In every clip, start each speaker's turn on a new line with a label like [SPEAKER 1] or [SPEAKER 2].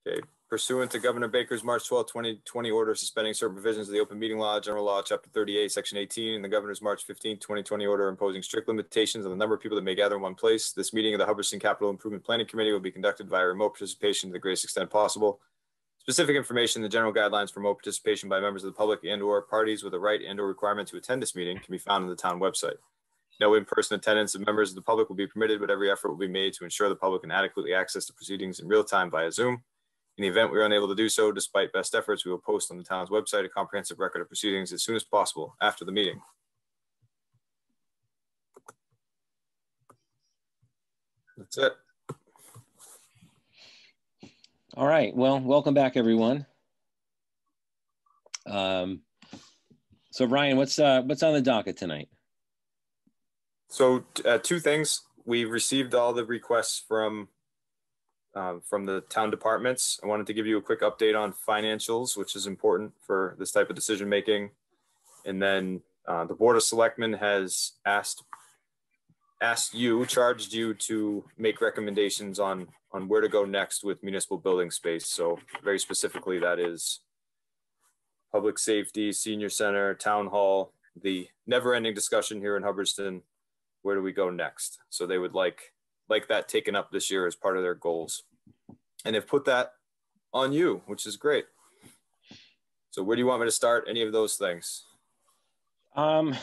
[SPEAKER 1] Okay. Pursuant to Governor Baker's March 12, 2020 order suspending certain provisions of the Open Meeting Law, General Law, Chapter 38, Section 18, and the Governor's March 15, 2020 order imposing strict limitations on the number of people that may gather in one place, this meeting of the Hubbardston Capital Improvement Planning Committee will be conducted via remote participation to the greatest extent possible. Specific information, the general guidelines for remote participation by members of the public and/or parties with a right and/or requirement to attend this meeting can be found on the town website. No in-person attendance of members of the public will be permitted, but every effort will be made to ensure the public can adequately access the proceedings in real time via Zoom. In the event we are unable to do so, despite best efforts, we will post on the town's website a comprehensive record of proceedings as soon as possible after the meeting. That's it.
[SPEAKER 2] All right. Well, welcome back, everyone. So, Ryan, what's on the docket tonight?
[SPEAKER 1] So, two things. We've received all the requests from the town departments. I wanted to give you a quick update on financials, which is important for this type of decision making. And then the Board of Selectmen has charged you to make recommendations on where to go next with municipal building space. So very specifically, that is public safety, senior center, town hall, the never-ending discussion here in Hubbardston. Where do we go next? So they would like that taken up this year as part of their goals. And they've put that on you, which is great. So where do you want me to start? Any of those things?
[SPEAKER 2] How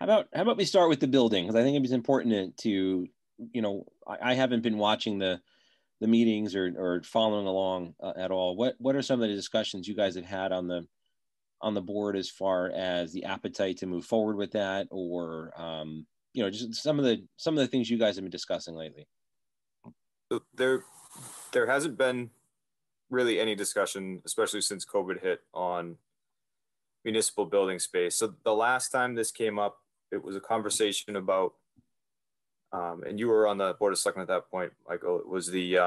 [SPEAKER 2] about we start with the building? Because I think it's important to I haven't been watching the meetings or following along at all. What are some of the discussions you guys have had on the board as far as the appetite to move forward with that, or just some of the things you guys have been discussing lately?
[SPEAKER 1] So there hasn't been really any discussion, especially since COVID hit, on municipal building space. So the last time this came up, it was a conversation about, and you were on the Board of Selectmen at that point, Michael. It was the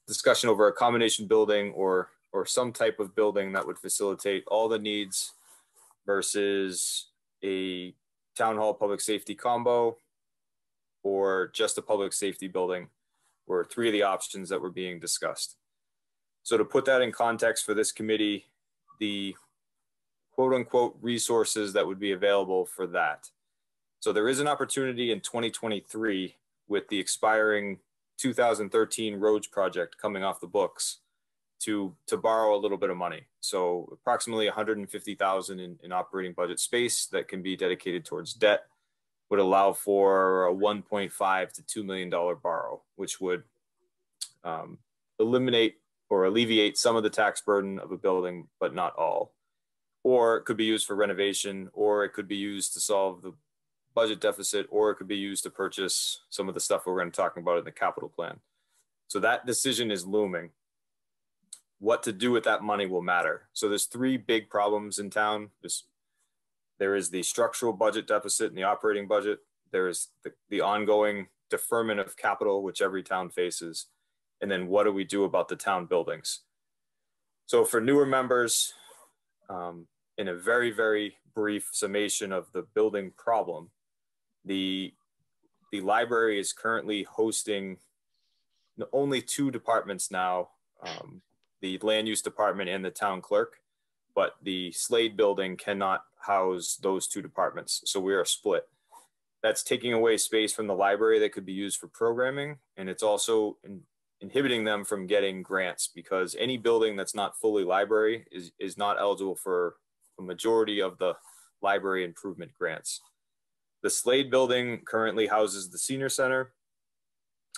[SPEAKER 1] discussion over a combination building or some type of building that would facilitate all the needs versus a town hall public safety combo or just a public safety building, were three of the options that were being discussed. So to put that in context for this committee, the quote unquote resources that would be available for that. So there is an opportunity in 2023 with the expiring 2013 roads project coming off the books to borrow a little bit of money. So approximately 150,000 in operating budget space that can be dedicated towards debt would allow for a $1.5 to $2 million borrow, which would eliminate or alleviate some of the tax burden of a building, but not all. Or it could be used for renovation, or it could be used to solve the budget deficit, or it could be used to purchase some of the stuff we're going to talk about in the capital plan. So that decision is looming. What to do with that money will matter. So there's three big problems in town. There is the structural budget deficit in the operating budget. There is the ongoing deferment of capital, which every town faces. And then what do we do about the town buildings? So for newer members, in a very, very brief summation of the building problem, the library is currently hosting only two departments now, the land use department and the town clerk, but the Slade building cannot house those two departments. So we are split. That's taking away space from the library that could be used for programming. And it's also inhibiting them from getting grants, because any building that's not fully library is not eligible for a majority of the library improvement grants. The Slade building currently houses the senior center.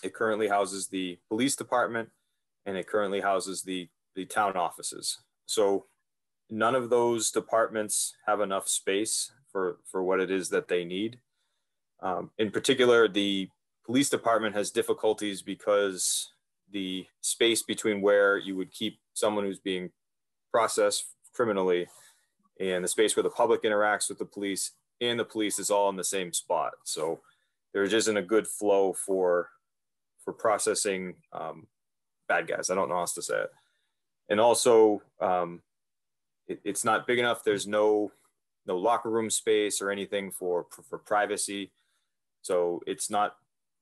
[SPEAKER 1] It currently houses the police department, and it currently houses the town offices. So none of those departments have enough space for what it is that they need. In particular, the police department has difficulties because the space between where you would keep someone who's being processed criminally and the space where the public interacts with the police and the police is all in the same spot. So there just isn't a good flow for processing bad guys. I don't know how else to say it. And also, it's not big enough. There's no locker room space or anything for privacy. So it's not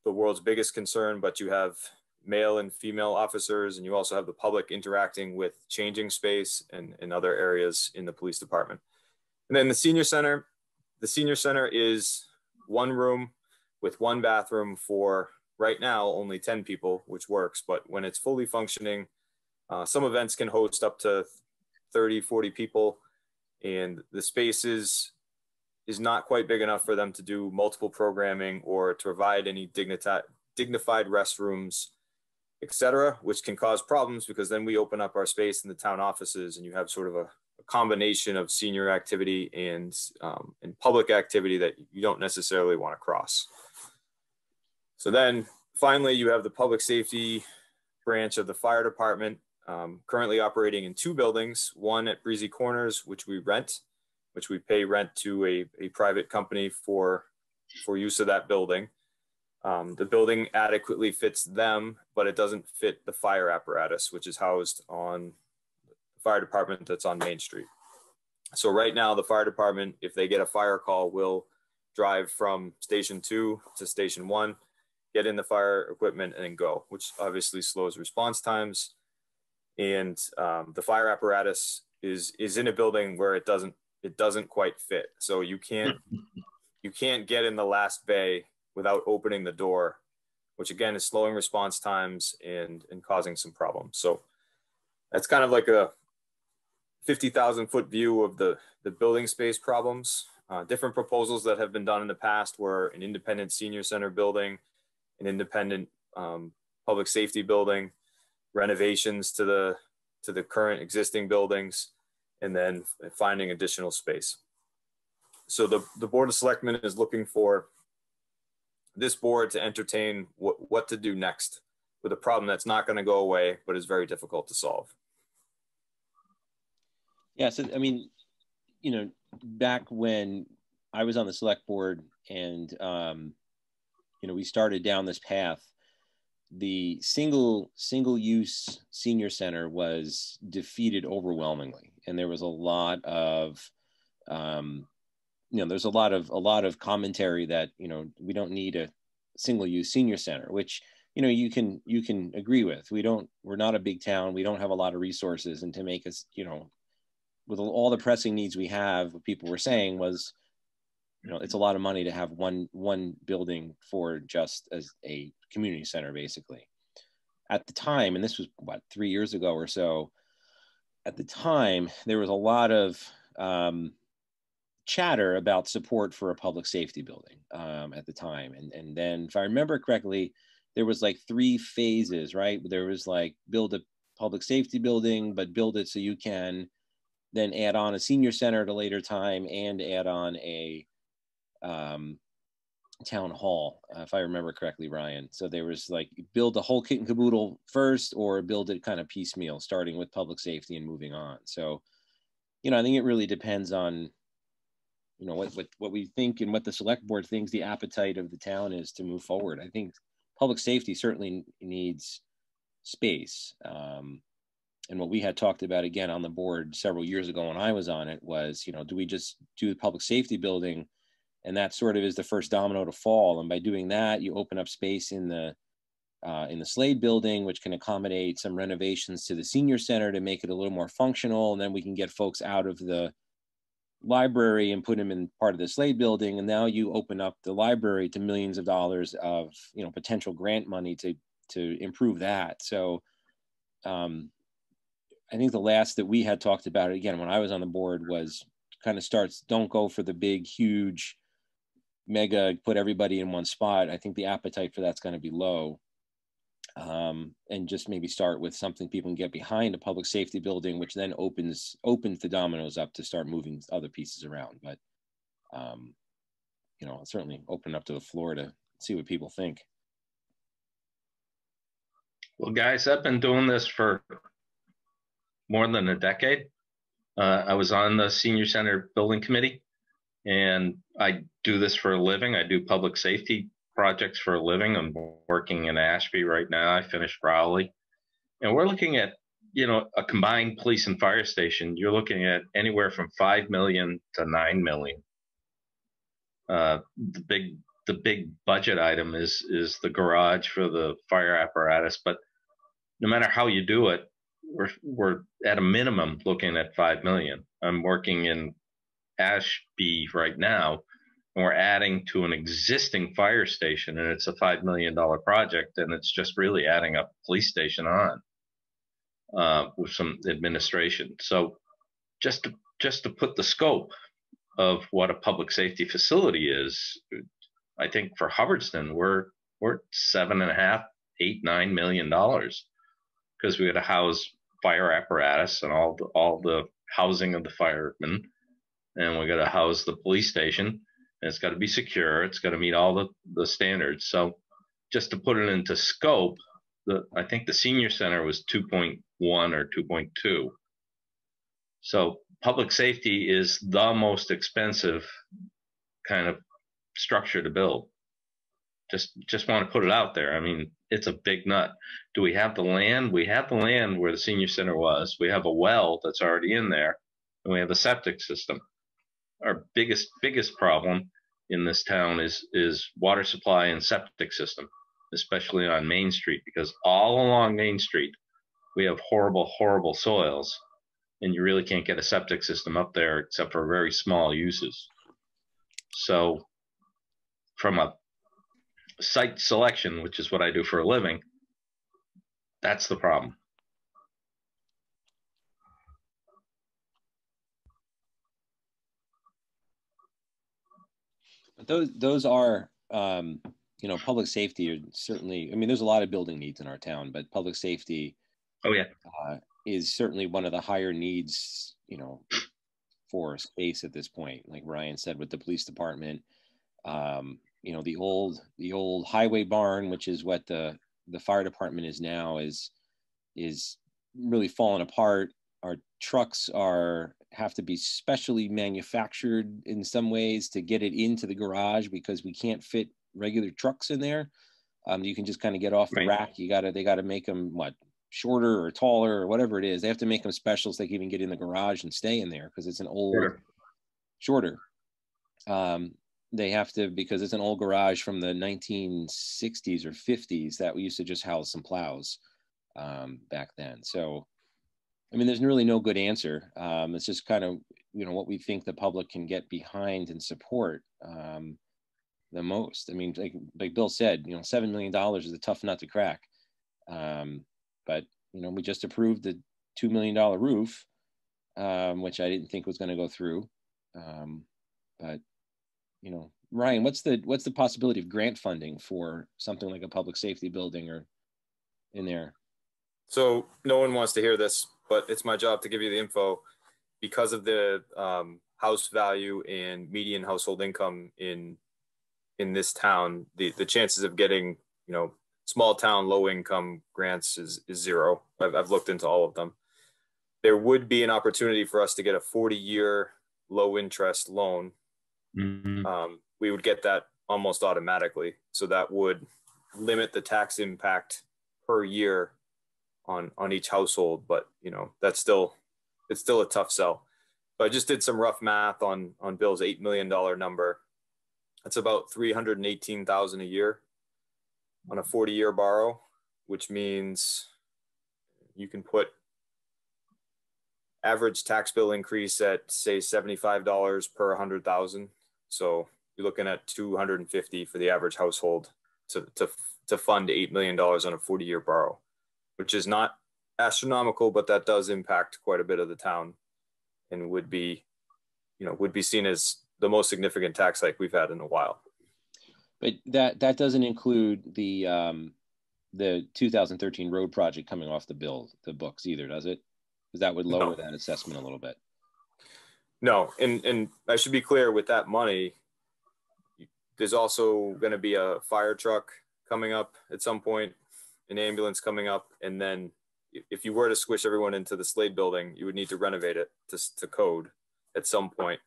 [SPEAKER 1] the world's biggest concern, but you have male and female officers, and you also have the public interacting with changing space and other areas in the police department. And then the senior center is one room with one bathroom for right now only 10 people, which works. But when it's fully functioning, some events can host up to 30, 40 people, and the space is not quite big enough for them to do multiple programming or to provide any dignified restrooms, etc., which can cause problems because then we open up our space in the town offices and you have sort of a combination of senior activity and public activity that you don't necessarily want to cross. So then finally, you have the public safety branch of the fire department, currently operating in 2 buildings, one at Breezy Corners, which we pay rent to a private company for use of that building. The building adequately fits them, but it doesn't fit the fire apparatus, which is housed on the fire department that's on Main Street. So right now, the fire department, if they get a fire call, will drive from Station 2 to Station 1, get in the fire equipment and then go, which obviously slows response times. And the fire apparatus is in a building where it doesn't quite fit. So you can't get in the last bay without opening the door, which again is slowing response times and causing some problems. So that's kind of like a 50,000 foot view of the building space problems. Different proposals that have been done in the past were an independent senior center building, an independent public safety building, renovations to the current existing buildings, and then finding additional space. So the Board of Selectmen is looking for this board to entertain what to do next with a problem that's not going to go away, but is very difficult to solve.
[SPEAKER 2] Yeah, so I mean, you know, back when I was on the select board and, you know, we started down this path, the single use senior center was defeated overwhelmingly. And there was a lot of, you know, there's a lot of commentary that, you know, we don't need a single use senior center, which, you know, you can agree with. We're not a big town. We don't have a lot of resources. And to make us, you know, with all the pressing needs we have, what people were saying was, you know, it's a lot of money to have one building for just as a community center, basically. At the time, and this was what, 3 years ago or so, at the time, there was a lot of chatter about support for a public safety building at the time. And then, if I remember correctly, there was like 3 phases, right? There was like build a public safety building, but build it so you can then add on a senior center at a later time and add on a town hall, if I remember correctly, Ryan. So there was like build the whole kit and caboodle first, or build it kind of piecemeal, starting with public safety and moving on. So, you know, I think it really depends on, you know, what we think and what the select board thinks the appetite of the town is to move forward. I think public safety certainly needs space. And what we had talked about again on the board several years ago when I was on it was, you know, do we just do the public safety building? And that sort of is the first domino to fall. And by doing that, you open up space in the Slade building, which can accommodate some renovations to the senior center to make it a little more functional. And then we can get folks out of the library and put them in part of the Slade building. And now you open up the library to millions of dollars of, you know, potential grant money to improve that. So I think the last that we had talked about, again, when I was on the board, was kind of don't go for the big, huge, mega, put everybody in one spot. I think the appetite for that's going to be low. And just maybe start with something people can get behind, a public safety building, which then opens the dominoes up to start moving other pieces around. But, you know, I'll certainly open up to the floor to see what people think.
[SPEAKER 3] Well, guys, I've been doing this for more than a decade. I was on the senior center building committee, and I do this for a living. I do public safety projects for a living. I'm working in Ashby right now. I finished Rowley, and we're looking at, you know, a combined police and fire station. You're looking at anywhere from $5 million to $9 million. The the big budget item is the garage for the fire apparatus. But no matter how you do it, we're at a minimum looking at 5 million. I'm working in Ashby right now, and we're adding to an existing fire station, and it's a $5 million project, and it's just really adding a police station on with some administration. So just to put the scope of what a public safety facility is, I think for Hubbardston we're $7.5, $8, $9 million, because we got to house fire apparatus and all the housing of the firemen, and we got to house the police station, and it's got to be secure. It's got to meet all the standards. So just to put it into scope, I think the senior center was 2.1 or 2.2. So public safety is the most expensive kind of structure to build. Just want to put it out there. I mean, it's a big nut. Do we have the land? We have the land where the senior center was. We have a well that's already in there, and we have a septic system. Our biggest problem in this town is water supply and septic system, especially on Main Street, because all along Main Street we have horrible soils, and you really can't get a septic system up there except for very small uses. So from a site selection, which is what I do for a living, that's the problem.
[SPEAKER 2] Those are, you know, public safety are certainly, I mean, there's a lot of building needs in our town, but public safety is certainly one of the higher needs, you know, for space at this point. Like Ryan said, with the police department, you know, the old highway barn, which is what the fire department is now, is really falling apart. Our trucks have to be specially manufactured in some ways to get it into the garage, because we can't fit regular trucks in there. You can just kind of get off the rack. They gotta make them shorter or taller or whatever it is. They have to make them special so they can even get in the garage and stay in there, because it's an old shorter. They have to, because it's an old garage from the 1960s or 50s that we used to just house some plows back then. So, I mean, there's really no good answer. It's just kind of, you know, what we think the public can get behind and support the most. I mean, like Bill said, you know, $7 million is a tough nut to crack. But, you know, we just approved the $2 million roof, which I didn't think was going to go through. But, you know, Ryan, what's the possibility of grant funding for something like a public safety building or in there?
[SPEAKER 1] So no one wants to hear this, but it's my job to give you the info. Because of the house value and median household income in this town, the chances of getting, you know, small town low income grants is zero. I've looked into all of them. There would be an opportunity for us to get a 40-year low interest loan. Mm-hmm. We would get that almost automatically. So that would limit the tax impact per year on each household. But, you know, it's still a tough sell. So I just did some rough math on Bill's $8 million number. That's about $318,000 a year on a 40-year borrow, which means you can put average tax bill increase at, say, $75 per 100,000. So you're looking at $250 for the average household to fund $8 million on a 40-year borrow, which is not astronomical, but that does impact quite a bit of the town, and would be seen as the most significant tax hike we've had in a while.
[SPEAKER 2] But that doesn't include the 2013 road project coming off the books either, does it? Because that would lower that assessment a little bit.
[SPEAKER 1] No, and I should be clear, with that money, there's also going to be a fire truck coming up at some point, an ambulance coming up, and then if you were to squish everyone into the Slade building, you would need to renovate it to code at some point.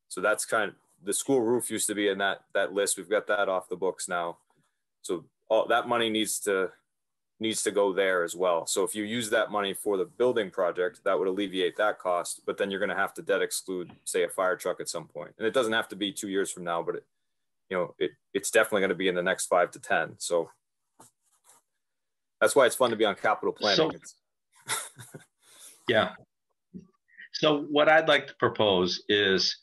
[SPEAKER 1] So that's kind of, the school roof used to be in that list. We've got that off the books now. So all that money needs to go there as well. So if you use that money for the building project, that would alleviate that cost, but then you're going to have to debt exclude, say, a fire truck at some point. And it doesn't have to be 2 years from now, but it's definitely going to be in the next 5 to 10. So that's why it's fun to be on capital planning.
[SPEAKER 3] Yeah. So what I'd like to propose is,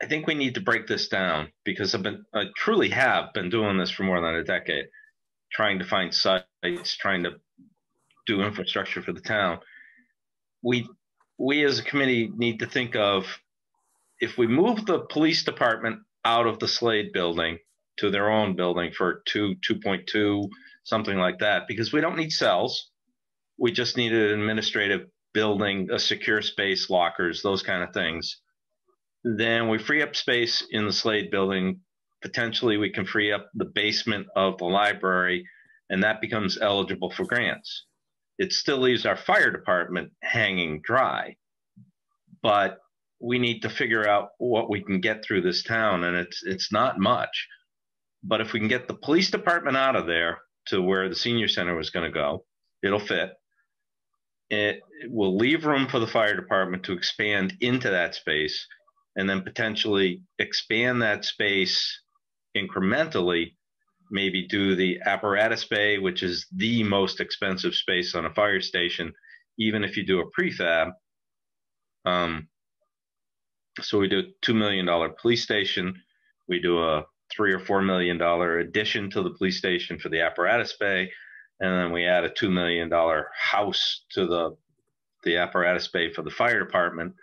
[SPEAKER 3] I think we need to break this down, because I truly have been doing this for more than a decade, trying to find sites, trying to do infrastructure for the town. We as a committee need to think of, if we move the police department out of the Slade building to their own building for 2.2, something like that, because we don't need cells. We just need an administrative building, a secure space, lockers, those kind of things. Then we free up space in the Slade building. Potentially we can free up the basement of the library, and that becomes eligible for grants. It still leaves our fire department hanging dry, but we need to figure out what we can get through this town, and it's not much. But if we can get the police department out of there to where the senior center was going to go, it'll fit. It will leave room for the fire department to expand into that space, and then potentially expand that space incrementally, maybe do the apparatus bay, which is the most expensive space on a fire station, even if you do a prefab. So we do a $2 million police station. We do a $3 or $4 million addition to the police station for the apparatus bay. And then we add a $2 million house to the apparatus bay for the fire department.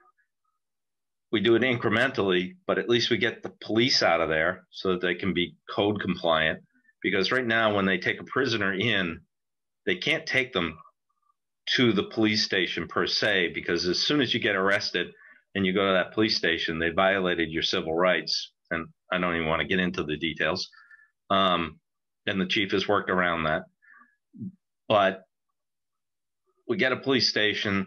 [SPEAKER 3] We do it incrementally, but at least we get the police out of there so that they can be code compliant. Because right now, when they take a prisoner in, they can't take them to the police station per se, because as soon as you get arrested and you go to that police station, they violated your civil rights. And I don't even want to get into the details. And the chief has worked around that. But we get a police station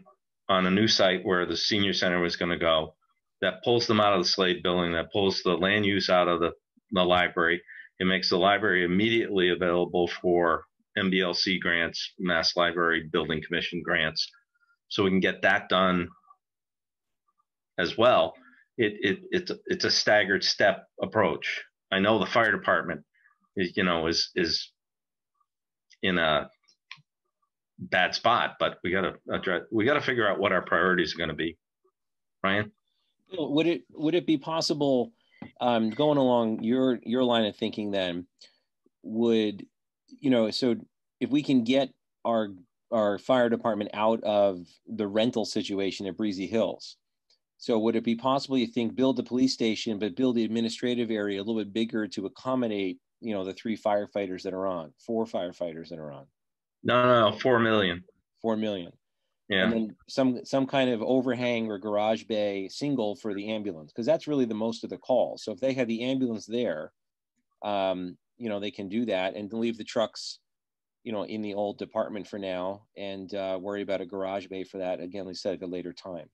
[SPEAKER 3] on a new site where the senior center was going to go. That pulls them out of the Slade building, that pulls the land use out of the library. It makes the library immediately available for MBLC grants, Mass Library Building Commission grants. So we can get that done as well. It's a staggered step approach. I know the fire department is in a bad spot, but we got to figure out what our priorities are going to be. Ryan?
[SPEAKER 2] Would it be possible, going along your line of thinking, then, so if we can get our fire department out of the rental situation at Breezy Hills, so would it be possible, you think, build the police station, but build the administrative area a little bit bigger to accommodate, the 4 firefighters that are on?
[SPEAKER 3] No, 4 million.
[SPEAKER 2] 4 million.
[SPEAKER 3] Yeah.
[SPEAKER 2] And then some kind of overhang or garage bay single for the ambulance, because that's really the most of the calls. So if they have the ambulance there, they can do that and leave the trucks, in the old department for now, and worry about a garage bay for that, again, like I said, at a later time.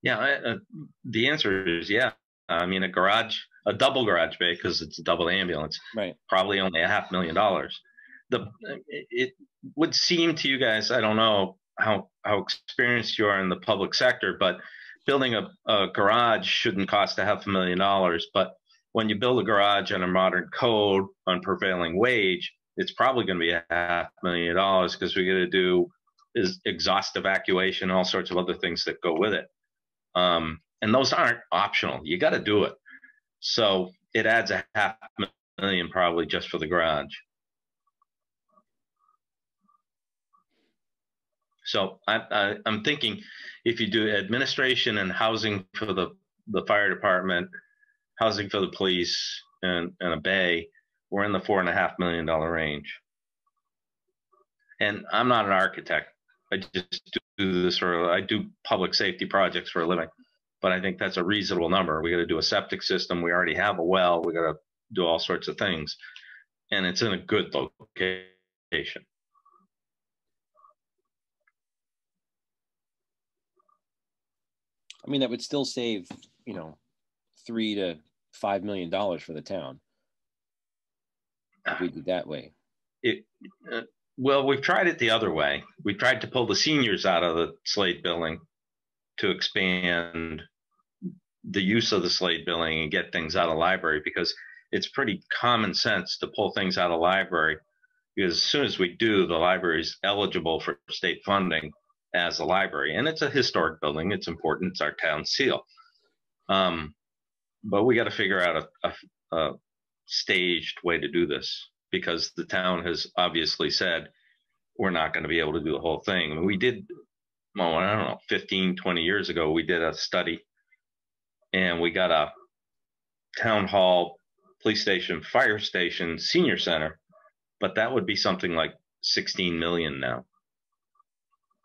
[SPEAKER 3] Yeah, the answer is yeah. I mean, a double garage bay, because it's a double ambulance,
[SPEAKER 2] right? Probably
[SPEAKER 3] only $500,000. It would seem to you guys, I don't know how experienced you are in the public sector, but building a garage shouldn't cost $500,000. But when you build a garage on a modern code on prevailing wage, it's probably going to be $500,000, because we got to do exhaust evacuation, all sorts of other things that go with it. And those aren't optional. You got to do it. So it adds $500,000 probably just for the garage. So I'm thinking, if you do administration and housing for the fire department, housing for the police, and a bay, we're in the $4.5 million range. And I'm not an architect. I just do this I do public safety projects for a living. But I think that's a reasonable number. We got to do a septic system. We already have a well. We got to do all sorts of things. And it's in a good location.
[SPEAKER 2] I mean, that would still save, $3 to $5 million for the town if we did that way.
[SPEAKER 3] Well, we've tried it the other way. We tried to pull the seniors out of the Slade building to expand the use of the Slade building and get things out of the library, because it's pretty common sense to pull things out of library, because as soon as we do, the library is eligible for state funding as a library. And it's a historic building. It's important. It's our town seal. But we got to figure out a staged way to do this, because the town has obviously said we're not going to be able to do the whole thing. I mean, we did, well, I don't know, 15, 20 years ago, we did a study and we got a town hall, police station, fire station, senior center, but that would be something like 16 million now.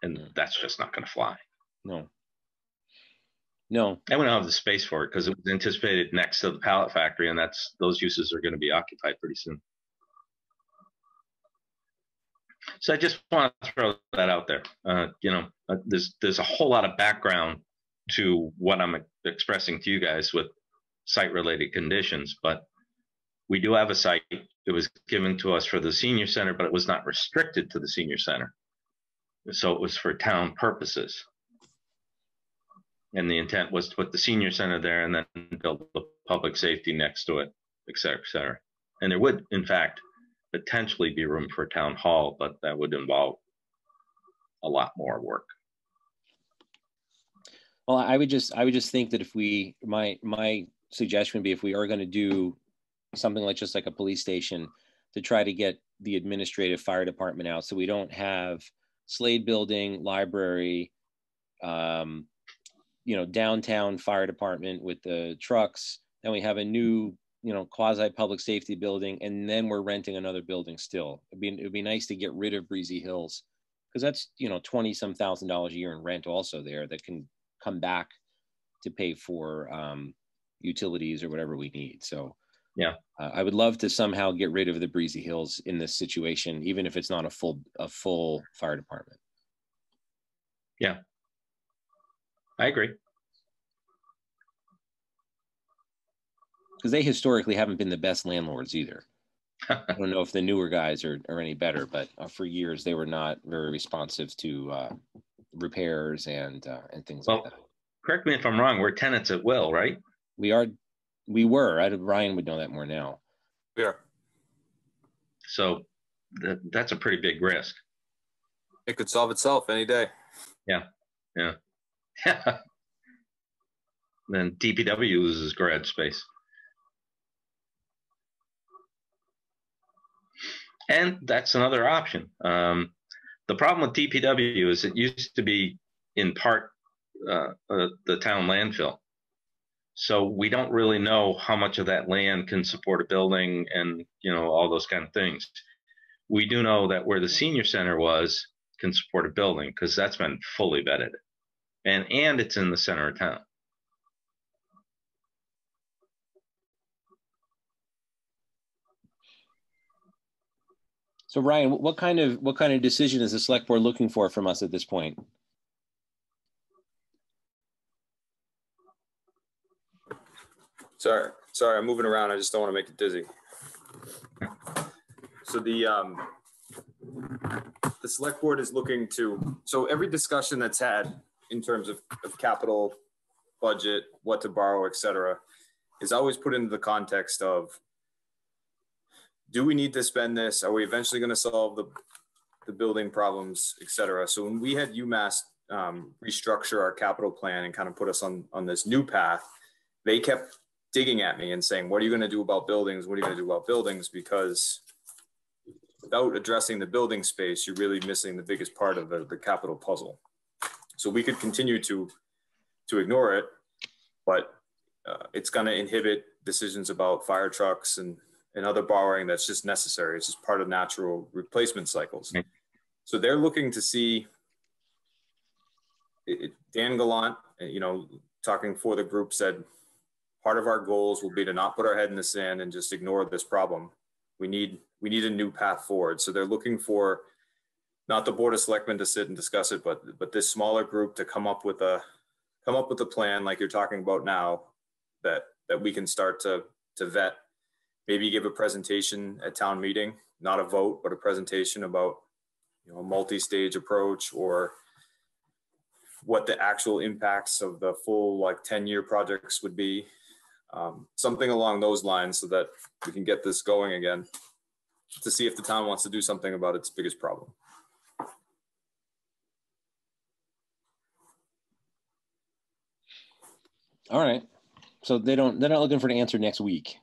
[SPEAKER 3] And that's just not going to fly.
[SPEAKER 2] No.
[SPEAKER 3] And we don't have the space for it because it was anticipated next to the pallet factory, and those uses are going to be occupied pretty soon. So I just want to throw that out there. There's a whole lot of background to what I'm expressing to you guys with site-related conditions, but we do have a site. It was given to us for the senior center, but it was not restricted to the senior center. So it was for town purposes. And the intent was to put the senior center there and then build the public safety next to it, et cetera, et cetera. And there would, in fact, potentially be room for a town hall, but that would involve a lot more work.
[SPEAKER 2] Well, I would just think that if my suggestion would be, if we are going to do something like just like a police station, to try to get the administrative fire department out, so we don't have Slade Building, library, downtown fire department with the trucks. Then we have a new, quasi public safety building, and then we're renting another building still. It'd be nice to get rid of Breezy Hills, because that's, $20-some thousand a year in rent also there that can come back to pay for utilities or whatever we need. So
[SPEAKER 3] yeah,
[SPEAKER 2] I would love to somehow get rid of the Breezy Hills in this situation, even if it's not a full fire department.
[SPEAKER 3] Yeah, I agree.
[SPEAKER 2] Because they historically haven't been the best landlords either. I don't know if the newer guys are any better, but for years they were not very responsive to repairs and things like that.
[SPEAKER 3] Correct me if I'm wrong. We're tenants at will, right?
[SPEAKER 2] We were. Ryan would know that more now.
[SPEAKER 1] Yeah.
[SPEAKER 3] So that's a pretty big risk.
[SPEAKER 1] It could solve itself any day.
[SPEAKER 3] Yeah. Then DPW loses garage space. And that's another option. The problem with DPW is it used to be in part the town landfill. So we don't really know how much of that land can support a building and, all those kind of things. We do know that where the senior center was can support a building, because that's been fully vetted. And it's in the center of town.
[SPEAKER 2] So Ryan, what kind of decision is the select board looking for from us at this point?
[SPEAKER 1] Sorry, I'm moving around. I just don't want to make it dizzy. So the select board is looking to, so every discussion that's had in terms of capital, budget, what to borrow, et cetera, is always put into the context of, do we need to spend this? Are we eventually going to solve the building problems, et cetera? So when we had UMass restructure our capital plan and kind of put us on this new path, they kept digging at me and saying, what are you going to do about buildings? What are you going to do about buildings? Because without addressing the building space, you're really missing the biggest part of the capital puzzle. So we could continue to ignore it, but it's going to inhibit decisions about fire trucks and other borrowing that's just necessary. It's just part of natural replacement cycles. Mm-hmm. So they're looking to see, Dan Gallant, talking for the group, said, part of our goals will be to not put our head in the sand and just ignore this problem. We need a new path forward. So they're looking for not the Board of Selectmen to sit and discuss it, but this smaller group to come up with a plan like you're talking about now, that we can start to vet. Maybe give a presentation at town meeting, not a vote, but a presentation about a multi-stage approach, or what the actual impacts of the full 10-year projects would be. Something along those lines so that we can get this going again to see if the town wants to do something about its biggest problem.
[SPEAKER 2] All right. So they're not looking for an answer next week.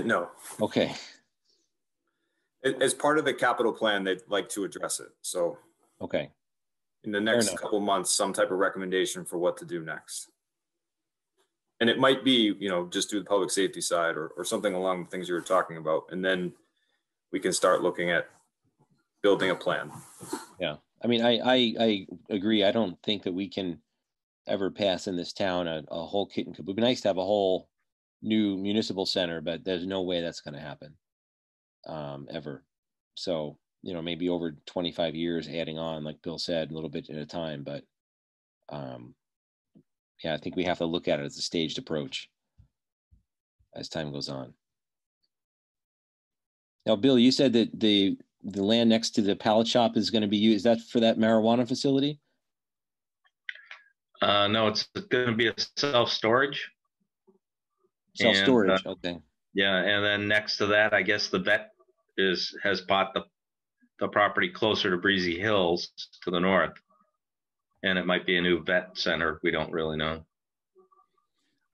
[SPEAKER 1] No.
[SPEAKER 2] Okay.
[SPEAKER 1] As part of the capital plan, they'd like to address it. So
[SPEAKER 2] okay.
[SPEAKER 1] In the next couple months, some type of recommendation for what to do next. And it might be, you know, just do the public safety side or something along the things you were talking about. And then we can start looking at building a plan.
[SPEAKER 2] Yeah. I mean, I agree. I don't think that we can ever pass in this town a whole kit and caboodle. It'd be nice to have a whole new municipal center, but there's no way that's going to happen ever. So, you know, maybe over 25 years adding on, like Bill said, a little bit at a time. But yeah, I think we have to look at it as a staged approach as time goes on. Now, Bill, you said that the land next to the pallet shop is going to be used. Is that for that marijuana facility?
[SPEAKER 3] No, it's going to be a self-storage.
[SPEAKER 2] Self-storage, okay.
[SPEAKER 3] Yeah, and then next to that, I guess the vet has bought the property closer to Breezy Hills to the north. And it might be a new vet center. We don't really know.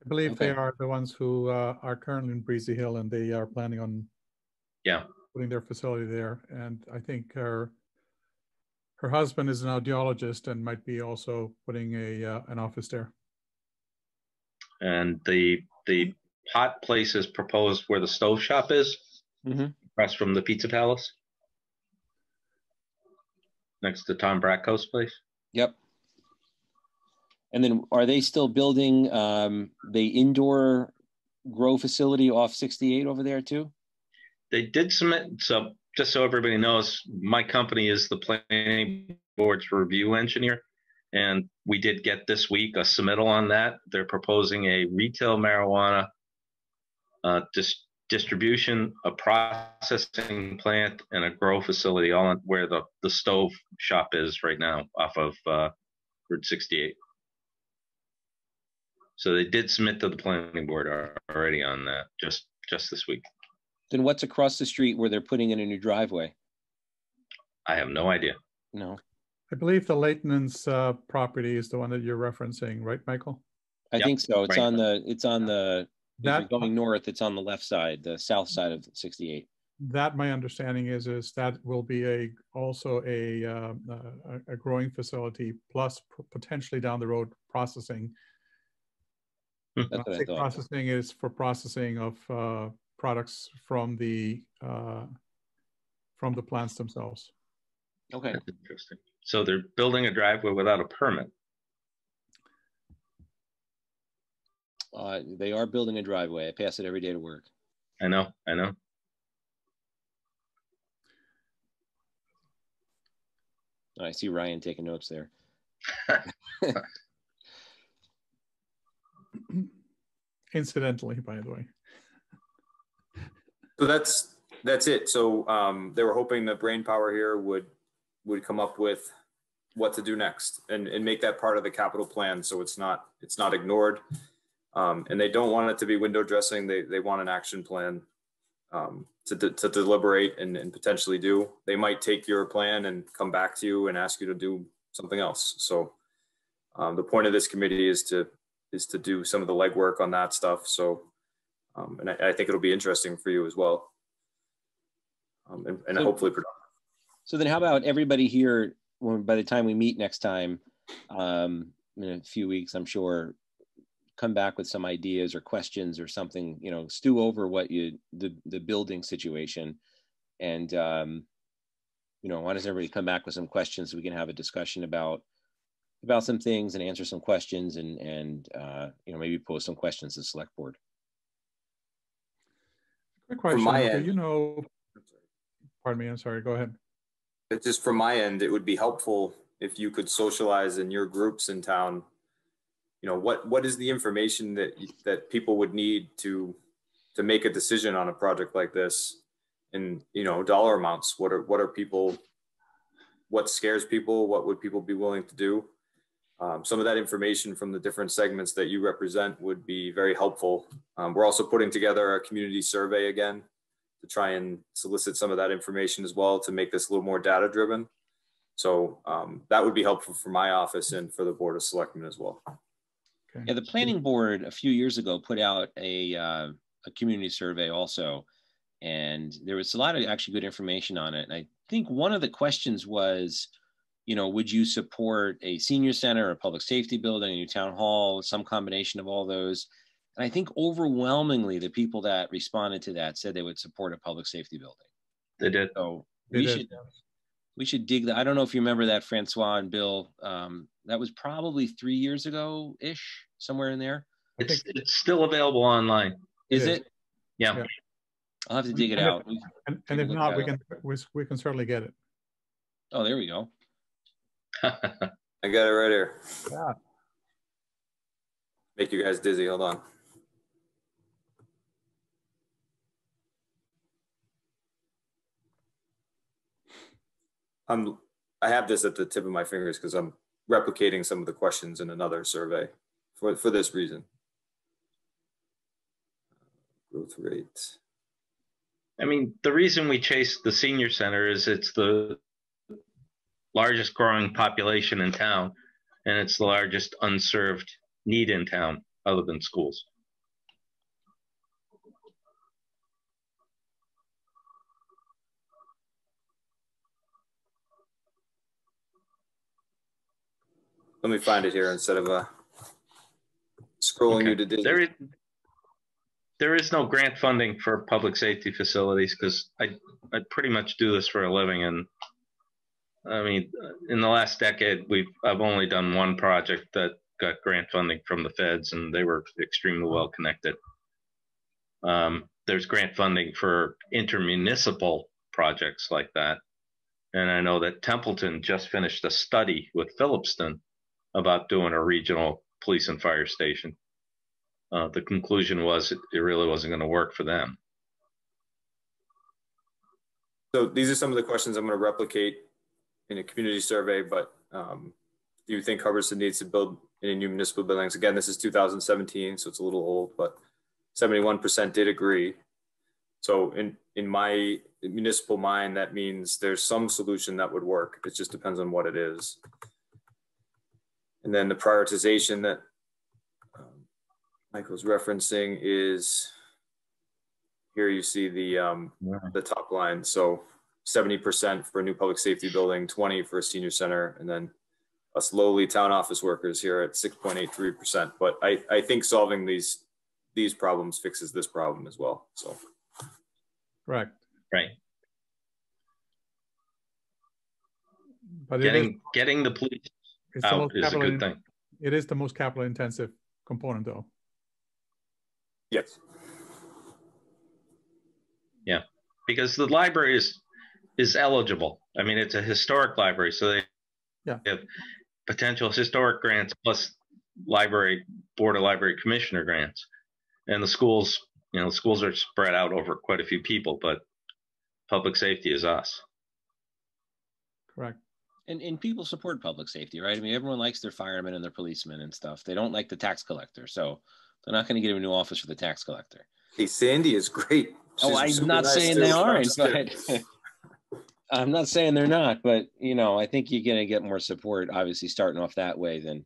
[SPEAKER 4] I believe they are the ones who are currently in Breezy Hill, and they are planning on putting their facility there. And I think her husband is an audiologist and might be also putting an office there.
[SPEAKER 3] And the hot place is proposed where the stove shop is, across from the Pizza Palace, next to Tom Bracco's place.
[SPEAKER 2] Yep. And then are they still building the indoor grow facility off 68 over there too?
[SPEAKER 3] They did submit, so just so everybody knows, my company is the planning board's review engineer. And we did get this week a submittal on that. They're proposing a retail marijuana distribution, a processing plant, and a grow facility, all in where the stove shop is right now off of Route 68. So they did submit to the planning board already on that just this week.
[SPEAKER 2] Then what's across the street where they're putting in a new driveway? I
[SPEAKER 3] have no idea.
[SPEAKER 2] No.
[SPEAKER 4] I believe the Leighton's property is the one that you're referencing, right, Michael?
[SPEAKER 2] I think so. It's
[SPEAKER 3] right.
[SPEAKER 2] on the if you're going north, it's on the left side, the south side of 68.
[SPEAKER 4] That, my understanding is that will be also a growing facility, plus potentially down the road processing. Processing is for processing of products from the plants themselves.
[SPEAKER 2] Okay.
[SPEAKER 3] That's interesting. So they're building a driveway without a permit.
[SPEAKER 2] They are building a driveway. I pass it every day to work.
[SPEAKER 3] I know.
[SPEAKER 2] I see Ryan taking notes there.
[SPEAKER 4] Incidentally, by the way.
[SPEAKER 1] So that's it. So they were hoping the brain power here would come up with what to do next and make that part of the capital plan, so it's not ignored. And they don't want it to be window dressing. They want an action plan to deliberate and potentially do. They might take your plan and come back to you and ask you to do something else. So the point of this committee is to do some of the legwork on that stuff. So and I think it'll be interesting for you as well. And hopefully productive.
[SPEAKER 2] So then how about everybody here, by the time we meet next time, in a few weeks, I'm sure, come back with some ideas or questions or something, stew over what the building situation. And, why does everybody come back with some questions so we can have a discussion about some things and answer some questions and maybe pose some questions to the select board.
[SPEAKER 4] Quick question. From my end, pardon me, I'm sorry, go ahead.
[SPEAKER 1] Just from my end, it would be helpful if you could socialize in your groups in town, what is the information that people would need to make a decision on a project like this, and dollar amounts. What scares people? What would people be willing to do? Some of that information from the different segments that you represent would be very helpful. We're also putting together a community survey again to try and solicit some of that information as well to make this a little more data driven. So that would be helpful for my office and for the Board of Selectmen as well.
[SPEAKER 2] Yeah, the planning board a few years ago put out a community survey also, and there was a lot of actually good information on it. And I think one of the questions was, you know, would you support a senior center, a public safety building, a new town hall, some combination of all those? And I think overwhelmingly the people that responded to that said they would support a public safety building.
[SPEAKER 3] They did.
[SPEAKER 2] So we should dig that. I don't know if you remember that, Francois and Bill. That was probably 3 years ago-ish, somewhere in there.
[SPEAKER 3] It's still available online.
[SPEAKER 2] Is it?
[SPEAKER 3] Yeah.
[SPEAKER 2] I'll have to dig it out.
[SPEAKER 4] And if not, we can certainly get it.
[SPEAKER 2] Oh, there we go.
[SPEAKER 1] I got it right here.
[SPEAKER 4] Yeah.
[SPEAKER 1] Make you guys dizzy. Hold on. I have this at the tip of my fingers because I'm replicating some of the questions in another survey for this reason. Growth rate.
[SPEAKER 3] I mean, the reason we chase the senior center is it's the largest growing population in town, and it's the largest unserved need in town other than schools.
[SPEAKER 1] Let me find it here instead of scrolling you to Disney.
[SPEAKER 3] There is no grant funding for public safety facilities because I pretty much do this for a living, and I mean, in the last decade, I've only done one project that got grant funding from the feds, and they were extremely well connected. There's grant funding for intermunicipal projects like that, and I know that Templeton just finished a study with Phillipston about doing a regional police and fire station. The conclusion was it really wasn't going to work for them.
[SPEAKER 1] So these are some of the questions I'm going to replicate in a community survey, but do you think Hubbardston needs to build any new municipal buildings? Again, this is 2017, so it's a little old, but 71% did agree. So in my municipal mind, that means there's some solution that would work. It just depends on what it is. And then the prioritization that Michael's referencing is, here you see the top line. So 70% for a new public safety building, 20 for a senior center, and then us lowly town office workers here at 6.83%. But I think solving these problems fixes this problem as well. So,
[SPEAKER 4] right. But
[SPEAKER 3] getting the police out is a good thing.
[SPEAKER 4] It is the most capital intensive component, though.
[SPEAKER 1] Yes.
[SPEAKER 3] Yeah, because the library is eligible. I mean, it's a historic library, so they have potential historic grants plus board of library commissioner grants, and the schools, the schools are spread out over quite a few people, but public safety is us.
[SPEAKER 4] Correct.
[SPEAKER 2] And people support public safety, right? I mean, everyone likes their firemen and their policemen and stuff. They don't like the tax collector, so they're not going to get a new office for the tax collector.
[SPEAKER 1] Hey, Sandy is great.
[SPEAKER 2] I'm not saying they aren't, but I'm not saying they're not, but I think you're going to get more support, obviously, starting off that way than,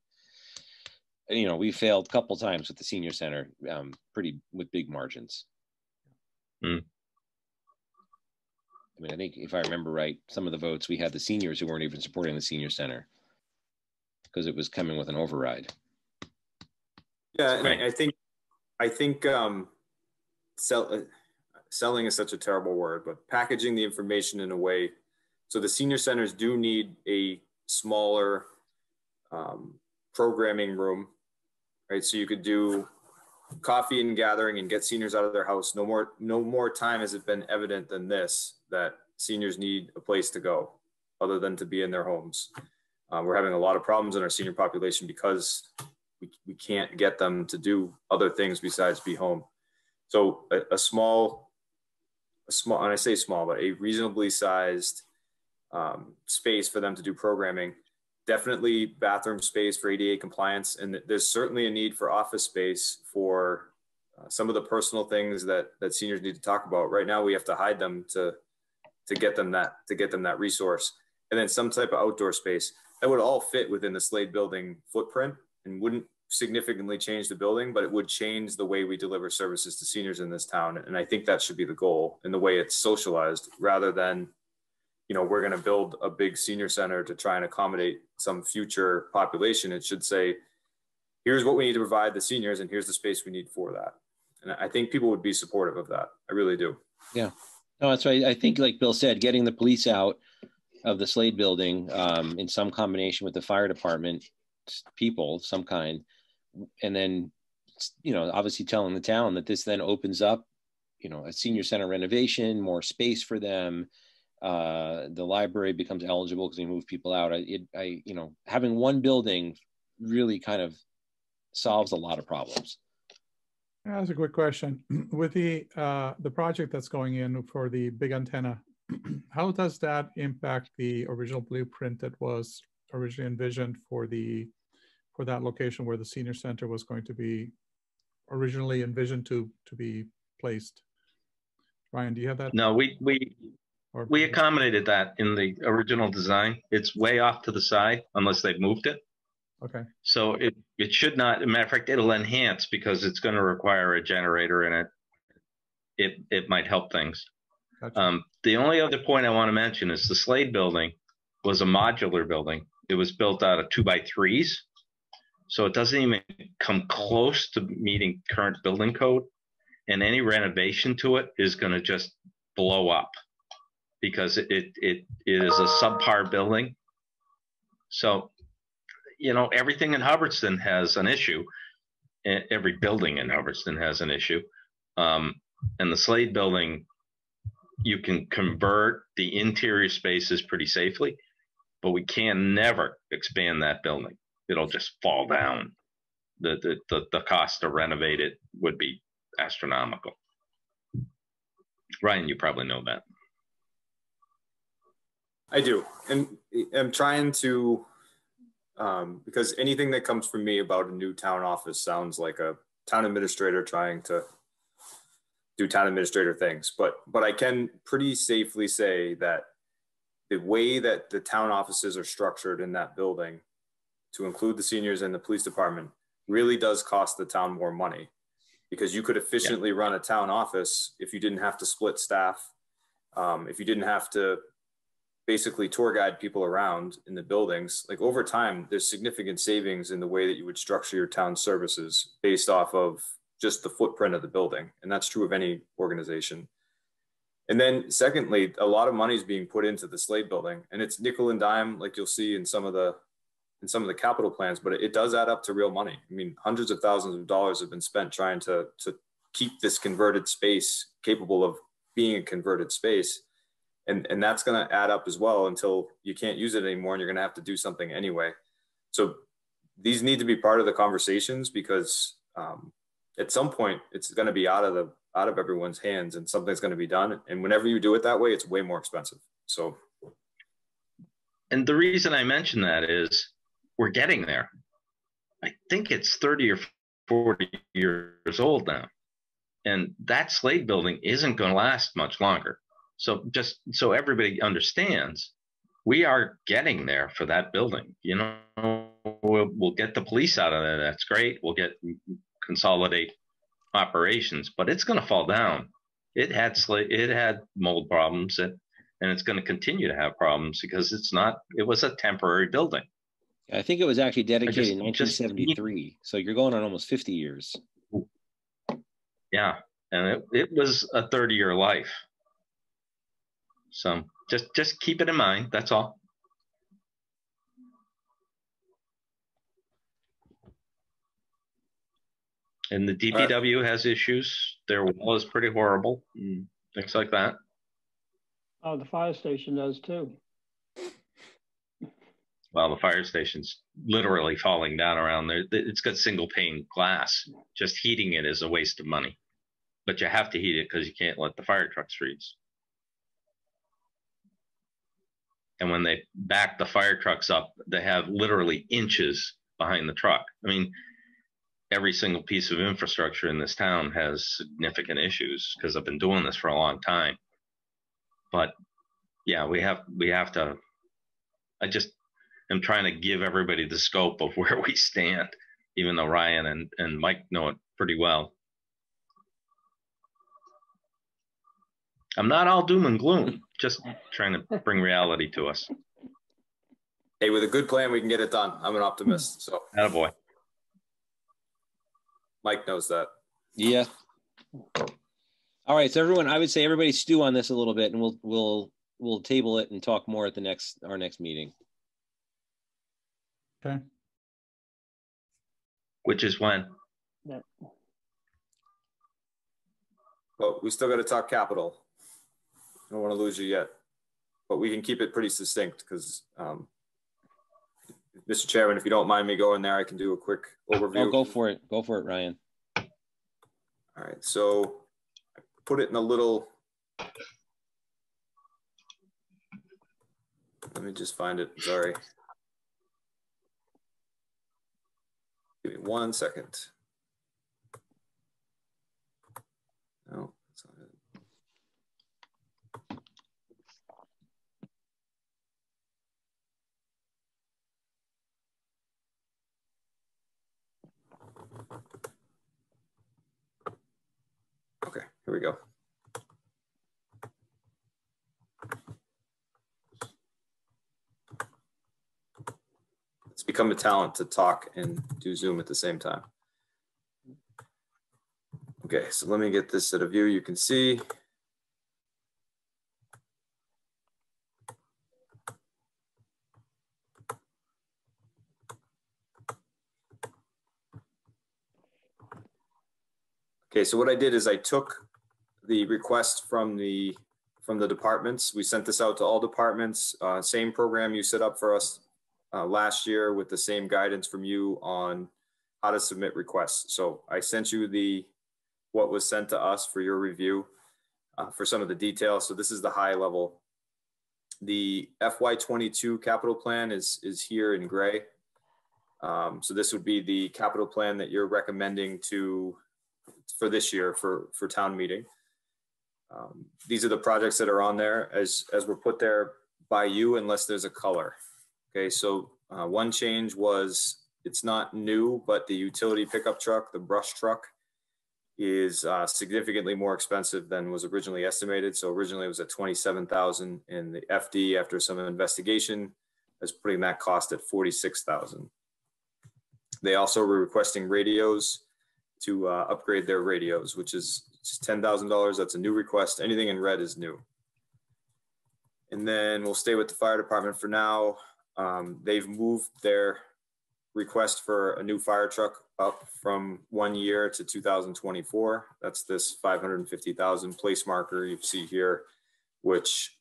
[SPEAKER 2] we failed a couple times with the senior center, with big margins.
[SPEAKER 3] Mm.
[SPEAKER 2] I mean, I think if I remember right, some of the votes we had the seniors who weren't even supporting the senior center because it was coming with an override.
[SPEAKER 1] Yeah, and I think selling is such a terrible word, but packaging the information in a way so the senior centers do need a smaller programming room, right? So you could do coffee and gathering and get seniors out of their house. No more time has it been evident than this, that seniors need a place to go other than to be in their homes. We're having a lot of problems in our senior population because we can't get them to do other things besides be home. So a small, and I say small, but a reasonably sized space for them to do programming definitely bathroom space for ADA compliance. And there's certainly a need for office space for some of the personal things that seniors need to talk about. Right now, we have to hide them to get them that resource. And then some type of outdoor space that would all fit within the Slade building footprint and wouldn't significantly change the building, but it would change the way we deliver services to seniors in this town. And I think that should be the goal in the way it's socialized, rather than, you know, we're going to build a big senior center to try and accommodate some future population. It should say, here's what we need to provide the seniors and here's the space we need for that. And I think people would be supportive of that. I really do.
[SPEAKER 2] Yeah, no, that's right. I think, like Bill said, getting the police out of the Slade building in some combination with the fire department people of some kind, and then, you know, obviously telling the town that this then opens up, you know, a senior center renovation, more space for them. The library becomes eligible because we move people out. You know, having one building really kind of solves a lot of problems.
[SPEAKER 4] That's a quick question. With the project that's going in for the big antenna, how does that impact the original blueprint that was originally envisioned for that location where the senior center was going to be originally envisioned to be placed? Ryan, do you have that?
[SPEAKER 3] No, we accommodated that in the original design. It's way off to the side unless they've moved it.
[SPEAKER 4] Okay.
[SPEAKER 3] So it should not, as a matter of fact, it'll enhance because it's going to require a generator in it. It might help things. Gotcha. The only other point I want to mention is the Slade building was a modular building. It was built out of 2x3s. So it doesn't even come close to meeting current building code. And any renovation to it is going to just blow up because it is a subpar building. So, you know, everything in Hubbardston has an issue. Every building in Hubbardston has an issue. And the Slade building, you can convert the interior spaces pretty safely, but we can never expand that building. It'll just fall down. The cost to renovate it would be astronomical. Ryan, you probably know that.
[SPEAKER 1] I do. And I'm trying to, because anything that comes from me about a new town office sounds like a town administrator trying to do town administrator things. But I can pretty safely say that the way that the town offices are structured in that building, to include the seniors and the police department, really does cost the town more money, because you could efficiently run a town office if you didn't have to split staff, if you didn't have to basically tour guide people around in the buildings. Like, over time, there's significant savings in the way that you would structure your town services based off of just the footprint of the building. And that's true of any organization. And then secondly, a lot of money is being put into the Slade building, and it's nickel and dime, like you'll see in some of the capital plans, but it does add up to real money. I mean, hundreds of thousands of dollars have been spent trying to keep this converted space capable of being a converted space. And that's going to add up as well until you can't use it anymore and you're going to have to do something anyway. So these need to be part of the conversations, because at some point it's going to be out of everyone's hands and something's going to be done. And whenever you do it that way, it's way more expensive. So.
[SPEAKER 3] And the reason I mention that is we're getting there. I think it's 30 or 40 years old now. And that Slade building isn't going to last much longer. So just so everybody understands, we are getting there for that building. You know, we'll get the police out of there. That's great. We'll consolidate operations, but it's going to fall down. It had mold problems, and it's going to continue to have problems because it was a temporary building.
[SPEAKER 2] I think it was actually dedicated in 1973. So you're going on almost 50 years.
[SPEAKER 3] Yeah. And it was a 30-year life. So just keep it in mind. That's all. And the DPW has issues. Their wall is pretty horrible. Things like that.
[SPEAKER 5] Oh, the fire station does too.
[SPEAKER 3] Well, the fire station's literally falling down around there. It's got single pane glass. Just heating it is a waste of money. But you have to heat it because you can't let the fire trucks freeze. And when they back the fire trucks up, they have literally inches behind the truck. I mean, every single piece of infrastructure in this town has significant issues because I've been doing this for a long time. But yeah, we have to, I just am trying to give everybody the scope of where we stand, even though Ryan and Mike know it pretty well. I'm not all doom and gloom, just trying to bring reality to us.
[SPEAKER 1] Hey, with a good plan, we can get it done. I'm an optimist. So,
[SPEAKER 3] attaboy.
[SPEAKER 1] Mike knows that.
[SPEAKER 2] Yeah. All right, so everyone, I would say everybody stew on this a little bit, and we'll table it and talk more at our next meeting.
[SPEAKER 4] Okay.
[SPEAKER 3] Which is when?
[SPEAKER 5] Yeah.
[SPEAKER 1] Well, we still got to talk capital. I don't want to lose you yet, but we can keep it pretty succinct because, Mr. Chairman, if you don't mind me going there, I can do a quick overview.
[SPEAKER 2] Oh, go for it. Go for it, Ryan.
[SPEAKER 1] All right. So I put it in a little, let me just find it. Sorry. Give me 1 second. No, that's not it. Okay, here we go. It's become a talent to talk and do Zoom at the same time. Okay, so let me get this at a view you can see. Okay, so what I did is I took the request from the departments. We sent this out to all departments, same program you set up for us last year with the same guidance from you on how to submit requests. So I sent you what was sent to us for your review for some of the details. So this is the high level. The FY22 capital plan is here in gray. So this would be the capital plan that you're recommending for this year for town meeting. These are the projects that are on there as were put there by you, unless there's a color. Okay, so one change was, it's not new, but the utility pickup truck, the brush truck, is significantly more expensive than was originally estimated. So originally it was at $27,000, and the FD, after some investigation, is putting that cost at $46,000. They also were requesting radios to upgrade their radios, which is $10,000. That's a new request. Anything in red is new. And then we'll stay with the fire department for now. They've moved their request for a new fire truck up from 1 year to 2024. That's this $550,000 place marker you see here, which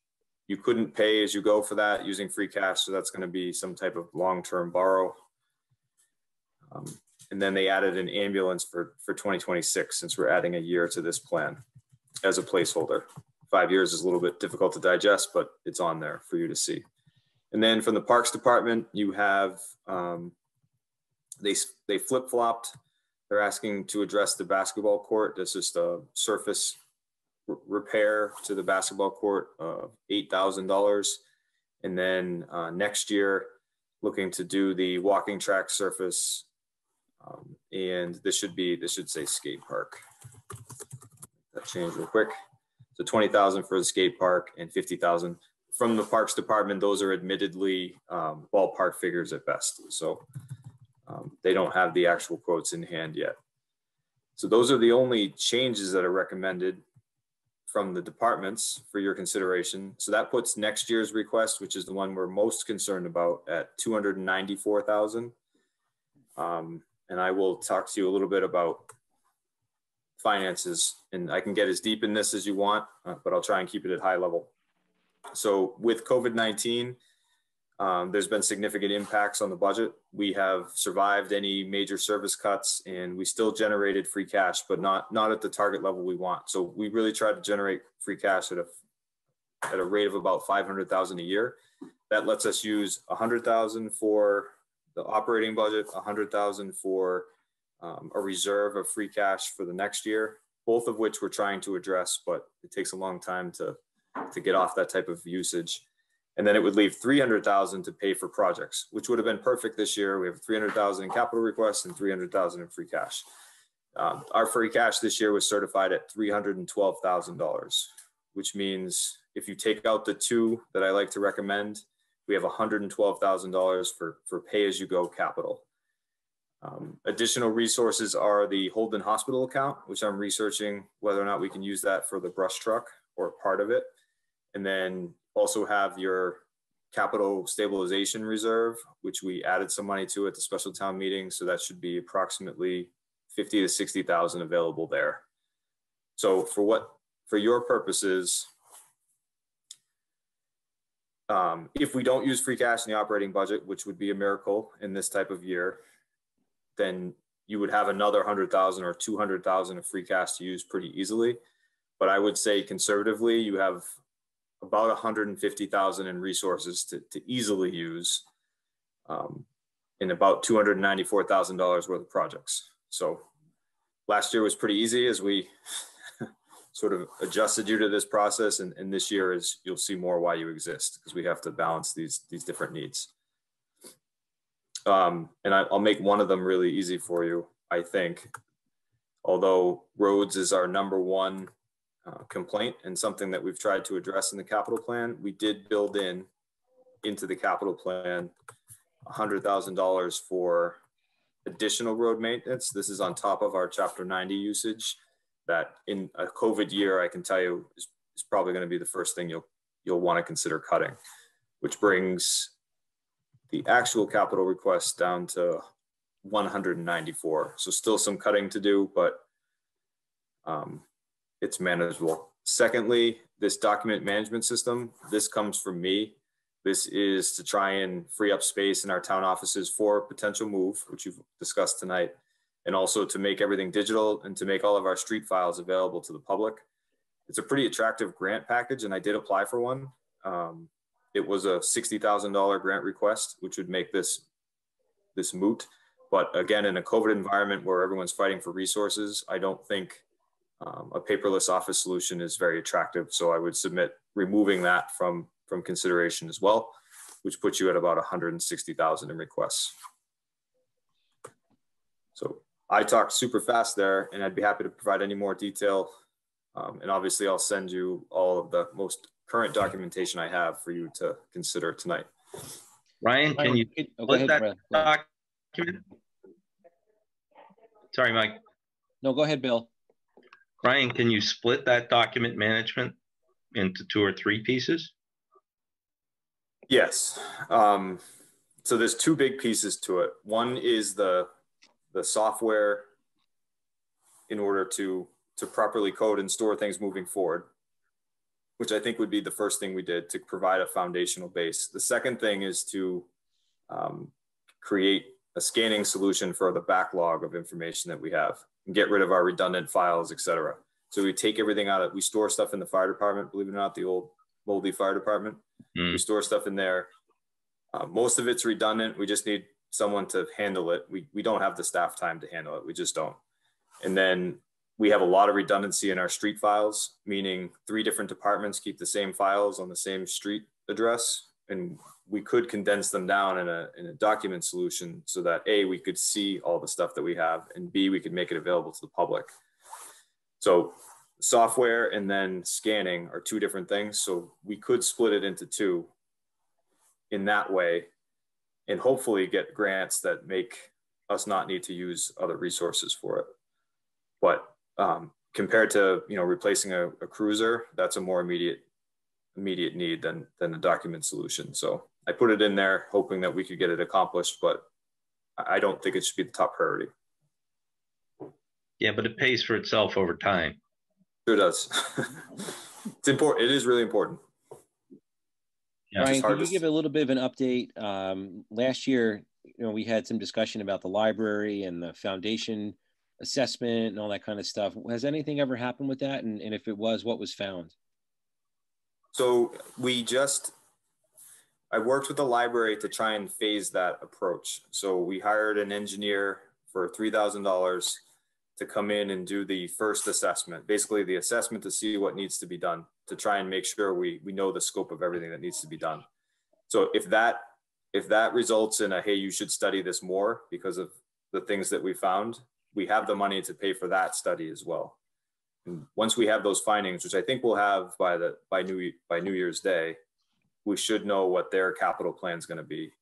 [SPEAKER 1] you couldn't pay as you go for that using free cash. So that's going to be some type of long-term borrow. And then they added an ambulance for 2026, since we're adding a year to this plan as a placeholder. 5 years is a little bit difficult to digest, but it's on there for you to see. And then from the Parks Department, you have, they flip-flopped. They're asking to address the basketball court. That's just a surface repair to the basketball court of $8,000. And then next year, looking to do the walking track surface. And this should say skate park. That changed real quick. So $20,000 for the skate park and $50,000 from the Parks Department. Those are admittedly ballpark figures at best. So they don't have the actual quotes in hand yet. So those are the only changes that are recommended from the departments for your consideration. So that puts next year's request, which is the one we're most concerned about, at $294,000. And I will talk to you a little bit about finances, and I can get as deep in this as you want, but I'll try and keep it at high level. So with COVID-19, there's been significant impacts on the budget. We have survived any major service cuts, and we still generated free cash, but not at the target level we want. So we really tried to generate free cash at a rate of about $500,000 a year. that lets us use 100,000 for the operating budget, 100,000 for a reserve of free cash for the next year, both of which we're trying to address, but it takes a long time to get off that type of usage. And then it would leave 300,000 to pay for projects, which would have been perfect this year. We have 300,000 in capital requests and 300,000 in free cash. Our free cash this year was certified at $312,000, which means if you take out the two that I like to recommend, we have $112,000 for pay-as-you-go capital. Additional resources are the Holden Hospital account, which I'm researching whether or not we can use that for the brush truck or part of it. And then also have your capital stabilization reserve, which we added some money to at the special town meeting. So that should be approximately 50 to 60,000 available there. So for your purposes, if we don't use free cash in the operating budget, which would be a miracle in this type of year, then you would have another 100,000 or 200,000 of free cash to use pretty easily. But I would say conservatively, you have about 150,000 in resources to easily use in about $294,000 worth of projects. So last year was pretty easy as we sort of adjusted you to this process. And this year is, you'll see more why you exist, because we have to balance these different needs. And I'll make one of them really easy for you, I think. Although roads is our number one complaint and something that we've tried to address in the capital plan, we did build into the capital plan $100,000 for additional road maintenance. This is on top of our Chapter 90 usage that in a COVID year, I can tell you is probably going to be the first thing you'll want to consider cutting, which brings the actual capital request down to 194. So still some cutting to do, but it's manageable. Secondly, this document management system, this comes from me. This is to try and free up space in our town offices for potential move, which you've discussed tonight, and also to make everything digital and to make all of our street files available to the public. It's a pretty attractive grant package, and I did apply for one. It was a $60,000 grant request, which would make this moot. But again, in a COVID environment where everyone's fighting for resources, I don't think a paperless office solution is very attractive. So I would submit removing that from consideration as well, which puts you at about 160,000 in requests. So I talked super fast there, and I'd be happy to provide any more detail. And obviously I'll send you all of the most current documentation I have for you to consider tonight.
[SPEAKER 3] Ryan, can you split that document? Sorry, Mike.
[SPEAKER 2] No, go ahead, Bill.
[SPEAKER 3] Ryan, can you split that document management into 2 or 3 pieces?
[SPEAKER 1] Yes. So there's 2 big pieces to it. One is the software in order to properly code and store things moving forward, which I think would be the first thing we did to provide a foundational base. The second thing is to create a scanning solution for the backlog of information that we have and get rid of our redundant files, et cetera. So we take everything out of, we store stuff in the fire department, believe it or not, the old moldy fire department. We store stuff in there. Most of it's redundant. We just need someone to handle it. We don't have the staff time to handle it. We just don't. And then we have a lot of redundancy in our street files, meaning 3 different departments keep the same files on the same street address. And we could condense them down in a document solution so that A, we could see all the stuff that we have, and B, we could make it available to the public. So software and then scanning are 2 different things. So we could split it into 2 in that way and hopefully get grants that make us not need to use other resources for it. But compared to, replacing a cruiser, that's a more immediate need than a document solution. So I put it in there hoping that we could get it accomplished, but I don't think it should be the top priority.
[SPEAKER 3] Yeah, but it pays for itself over time.
[SPEAKER 1] Sure does. It's important. It is really important.
[SPEAKER 2] Yeah. Ryan, can you give a little bit of an update? Last year, we had some discussion about the library and the foundation assessment and all that kind of stuff. Has anything ever happened with that? And if it was, what was found?
[SPEAKER 1] So we just I worked with the library to try and phase that approach. So we hired an engineer for $3,000 to come in and do the first assessment, basically the assessment to see what needs to be done, to try and make sure we know the scope of everything that needs to be done. So if that results in a, hey, you should study this more because of the things that we found, we have the money to pay for that study as well. And once we have those findings, which I think we'll have by New Year's Day, we should know what their capital plan is going to be,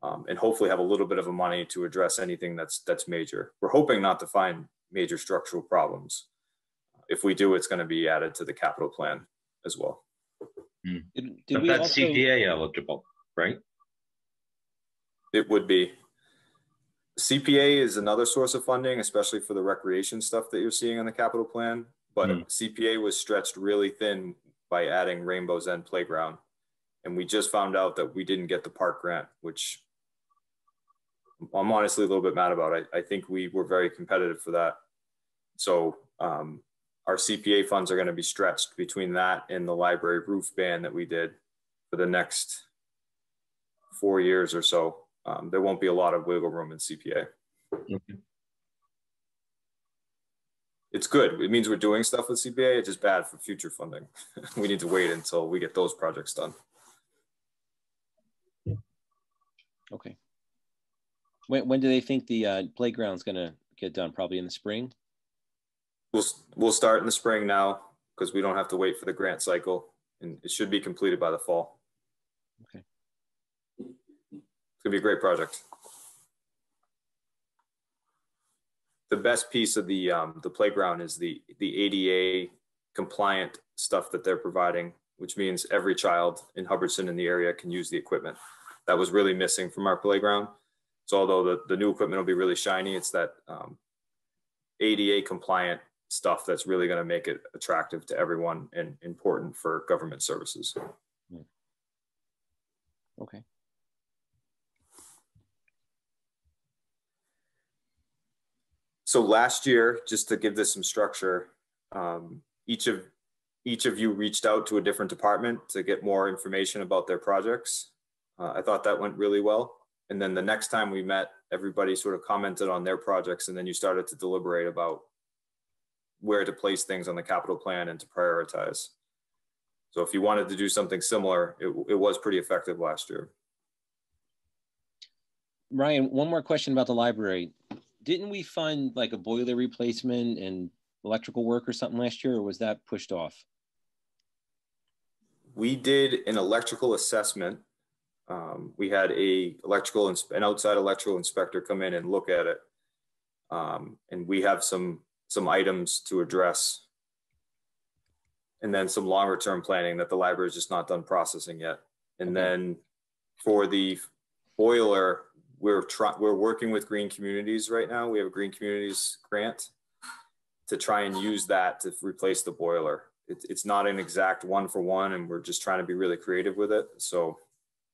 [SPEAKER 1] and hopefully have a little bit of money to address anything that's major. We're hoping not to find major structural problems. If we do, it's going to be added to the capital plan as well.
[SPEAKER 3] But that's CPA eligible, right?
[SPEAKER 1] It would be. CPA is another source of funding, especially for the recreation stuff that you're seeing on the capital plan. But CPA was stretched really thin by adding Rainbow's End Playground. And we just found out that we didn't get the park grant, which I'm honestly a little bit mad about. I think we were very competitive for that. So our CPA funds are going to be stretched between that and the library roof ban that we did for the next 4 years or so. There won't be a lot of wiggle room in CPA.
[SPEAKER 3] Okay.
[SPEAKER 1] It's good. It means we're doing stuff with CPA. It's just bad for future funding. We need to wait until we get those projects done.
[SPEAKER 2] Okay. When do they think the playground's going to get done? Probably in the spring?
[SPEAKER 1] We'll start in the spring now because we don't have to wait for the grant cycle, and it should be completed by the fall.
[SPEAKER 2] Okay.
[SPEAKER 1] It's going to be a great project. The best piece of the playground is the ADA compliant stuff that they're providing, which means every child in Hubbardston in the area can use the equipment. That was really missing from our playground. So although the new equipment will be really shiny, it's that ADA compliant stuff that's really going to make it attractive to everyone and important for government services.
[SPEAKER 2] Okay.
[SPEAKER 1] So last year, just to give this some structure, each of you reached out to a different department to get more information about their projects. I thought that went really well. And then the next time we met, everybody sort of commented on their projects, and then you started to deliberate about where to place things on the capital plan and to prioritize. So if you wanted to do something similar, it was pretty effective last year.
[SPEAKER 2] Ryan, one more question about the library. Didn't we fund like a boiler replacement and electrical work or something last year, or was that pushed off?
[SPEAKER 1] We did an electrical assessment. We had an outside electrical inspector come in and look at it. And we have some items to address. And then some longer term planning that the library is just not done processing yet. And then for the boiler, we're working with Green Communities right now. We have a Green Communities grant to try and use that to replace the boiler. It's not an exact 1-for-1, and we're just trying to be really creative with it. So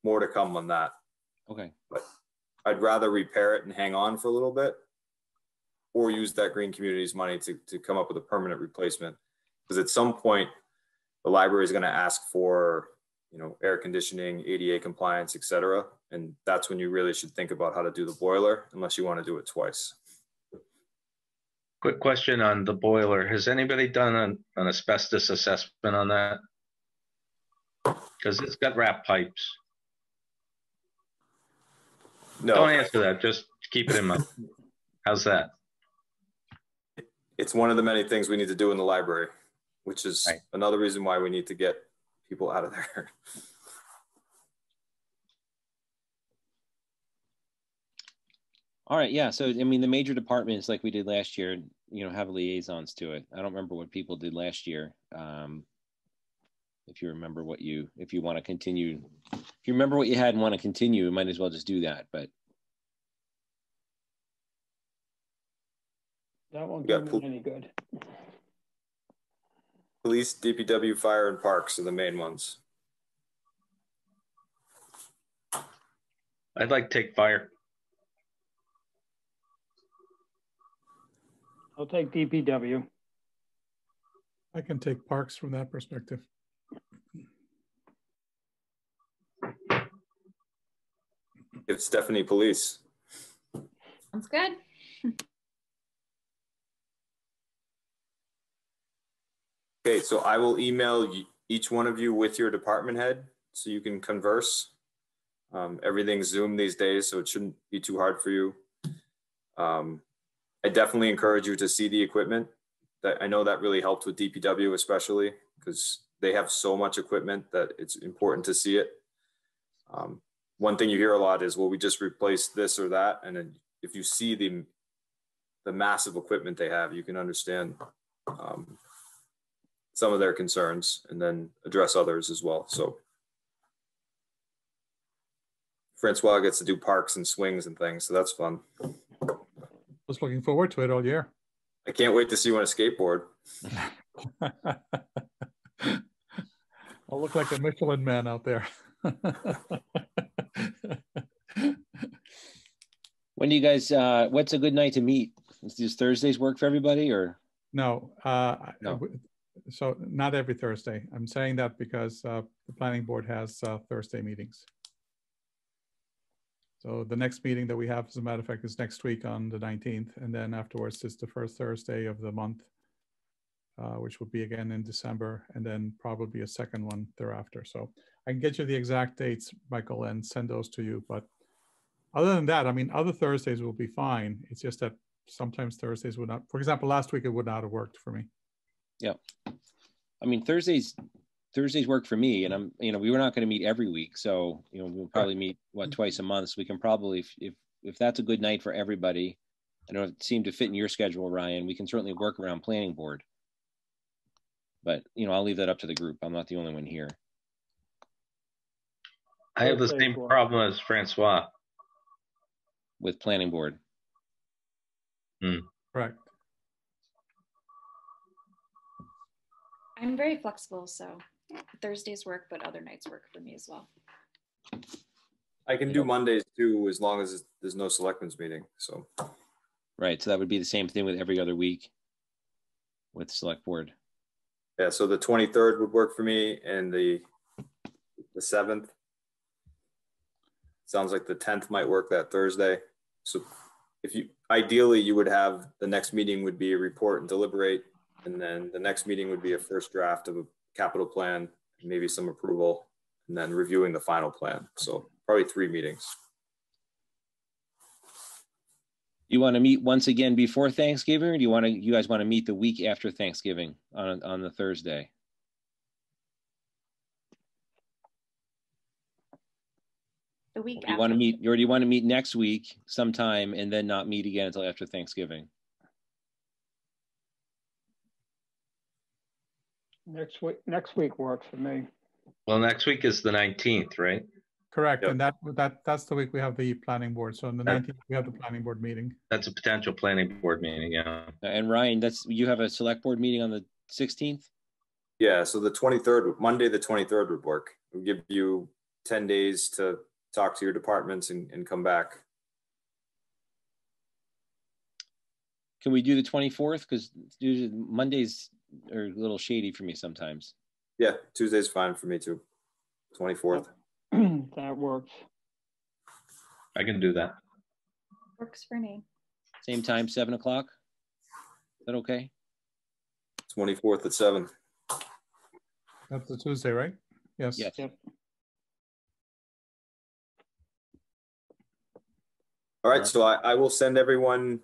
[SPEAKER 1] more to come on that.
[SPEAKER 2] Okay.
[SPEAKER 1] But I'd rather repair it and hang on for a little bit, or use that Green Communities money to come up with a permanent replacement. Because at some point, the library is going to ask for, air conditioning, ADA compliance, et cetera. And that's when you really should think about how to do the boiler, unless you want to do it twice.
[SPEAKER 3] Quick question on the boiler. Has anybody done an asbestos assessment on that? Because it's got wrap pipes.
[SPEAKER 1] No.
[SPEAKER 3] Don't answer that. Just keep it in mind. How's that?
[SPEAKER 1] It's one of the many things we need to do in the library, which is
[SPEAKER 3] right.
[SPEAKER 1] Another reason why we need to get people out of there.
[SPEAKER 2] All right. Yeah. So, I mean, the major departments like we did last year, have liaisons to it. I don't remember what people did last year. If you remember if you want to continue, if you remember what you had and want to continue, you might as well just do that. But
[SPEAKER 5] that won't do me any good.
[SPEAKER 1] Police, DPW, fire, and parks are the main ones.
[SPEAKER 3] I'd like to take fire.
[SPEAKER 5] I'll take DPW.
[SPEAKER 4] I can take parks from that perspective.
[SPEAKER 1] Stephanie Police.
[SPEAKER 6] Sounds good.
[SPEAKER 1] Okay, so I will email each one of you with your department head so you can converse. Everything's Zoom these days, so it shouldn't be too hard for you. I definitely encourage you to see the equipment. I know that really helped with DPW, especially because they have so much equipment that it's important to see it. One thing you hear a lot is, well, we just replaced this or that. And then if you see the massive equipment they have, you can understand some of their concerns and then address others as well. So Francois gets to do parks and swings and things, so that's fun.
[SPEAKER 4] I was looking forward to it all year.
[SPEAKER 1] I can't wait to see you on a skateboard.
[SPEAKER 4] I'll look like a Michelin man out there.
[SPEAKER 2] When do you guys, what's a good night to meet? Does Thursdays work for everybody or?
[SPEAKER 4] No,
[SPEAKER 2] No.
[SPEAKER 4] So not every Thursday. I'm saying that because the planning board has Thursday meetings. So the next meeting that we have, as a matter of fact, is next week on the 19th. And then afterwards, it's the first Thursday of the month, which will be again in December, and then probably a second one thereafter. So I can get you the exact dates, Michael, and send those to you. But other than that, I mean, other Thursdays will be fine. It's just that sometimes Thursdays would not. For example, last week it would not have worked for me.
[SPEAKER 2] Yeah. I mean, Thursdays work for me, and we were not going to meet every week. So, we'll probably meet twice a month. So we can probably, if that's a good night for everybody, I don't seem to fit in your schedule, Ryan, we can certainly work around planning board. But, I'll leave that up to the group. I'm not the only one here.
[SPEAKER 3] I have the same problem as Francois.
[SPEAKER 2] With planning board.
[SPEAKER 4] Correct.
[SPEAKER 6] I'm very flexible, so Thursdays work, but other nights work for me as well.
[SPEAKER 1] I can do Mondays too, as long as there's no selectmen's meeting. So.
[SPEAKER 2] Right. So that would be the same thing with every other week with select board.
[SPEAKER 1] Yeah. So the 23rd would work for me, and the 7th. Sounds like the 10th might work that Thursday. So ideally you would have the next meeting would be a report and deliberate. And then the next meeting would be a first draft of a capital plan, maybe some approval, and then reviewing the final plan. So probably 3 meetings.
[SPEAKER 2] You want to meet once again before Thanksgiving, or do you guys want to meet the week after Thanksgiving on the Thursday?
[SPEAKER 6] The week
[SPEAKER 2] after. Or do you want to meet next week sometime and then not meet again until after Thanksgiving?
[SPEAKER 5] Next week works for me.
[SPEAKER 3] Well, next week is the 19th, right?
[SPEAKER 4] Correct.
[SPEAKER 1] Yep.
[SPEAKER 4] And that's the week we have the planning board. So on the 19th, we have the planning board meeting.
[SPEAKER 3] That's a potential planning board meeting, yeah.
[SPEAKER 2] And Ryan, you have a select board meeting on the 16th?
[SPEAKER 1] Yeah, so the 23rd, Monday the 23rd would work. We'll give you 10 days to talk to your departments and come back.
[SPEAKER 2] Can we do the 24th? Because Mondays are a little shady for me sometimes.
[SPEAKER 1] Yeah, Tuesday's fine for me too. 24th.
[SPEAKER 5] That works.
[SPEAKER 3] I can do that.
[SPEAKER 6] Works for me.
[SPEAKER 2] Same time, 7 o'clock? Is that okay?
[SPEAKER 1] 24th at 7.
[SPEAKER 4] That's the Tuesday, right? Yes.
[SPEAKER 2] Yes.
[SPEAKER 5] Yep.
[SPEAKER 1] All right, so I will send everyone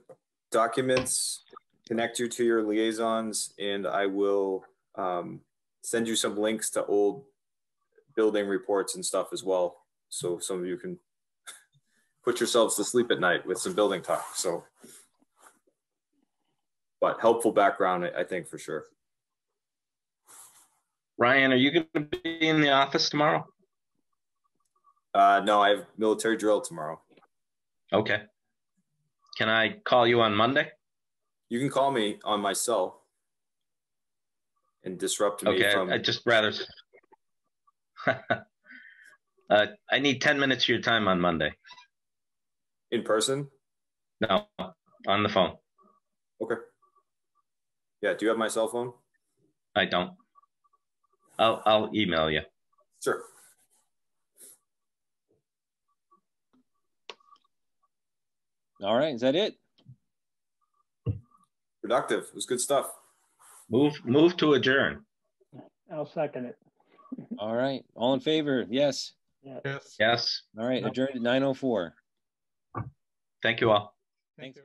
[SPEAKER 1] documents, connect you to your liaisons, and I will send you some links to old building reports and stuff as well. So some of you can put yourselves to sleep at night with some building talk. So, but helpful background, I think, for sure.
[SPEAKER 3] Ryan, are you going to be in the office tomorrow?
[SPEAKER 1] No, I have military drill tomorrow.
[SPEAKER 3] Okay. Can I call you on Monday?
[SPEAKER 1] You can call me on my cell and disrupt me from...
[SPEAKER 3] I just rather... I need 10 minutes of your time on Monday.
[SPEAKER 1] In person?
[SPEAKER 3] No, on the phone.
[SPEAKER 1] Okay. Yeah, do you have my cell phone?
[SPEAKER 3] I don't. I'll email you.
[SPEAKER 1] Sure.
[SPEAKER 2] All right, is that it?
[SPEAKER 1] Productive. It was good stuff.
[SPEAKER 3] Move to adjourn.
[SPEAKER 5] I'll second it.
[SPEAKER 2] All right, all in favor? Yes.
[SPEAKER 4] Yes.
[SPEAKER 3] Yes.
[SPEAKER 2] All right, adjourned at 9:04.
[SPEAKER 3] Thank you all.
[SPEAKER 4] Thank you.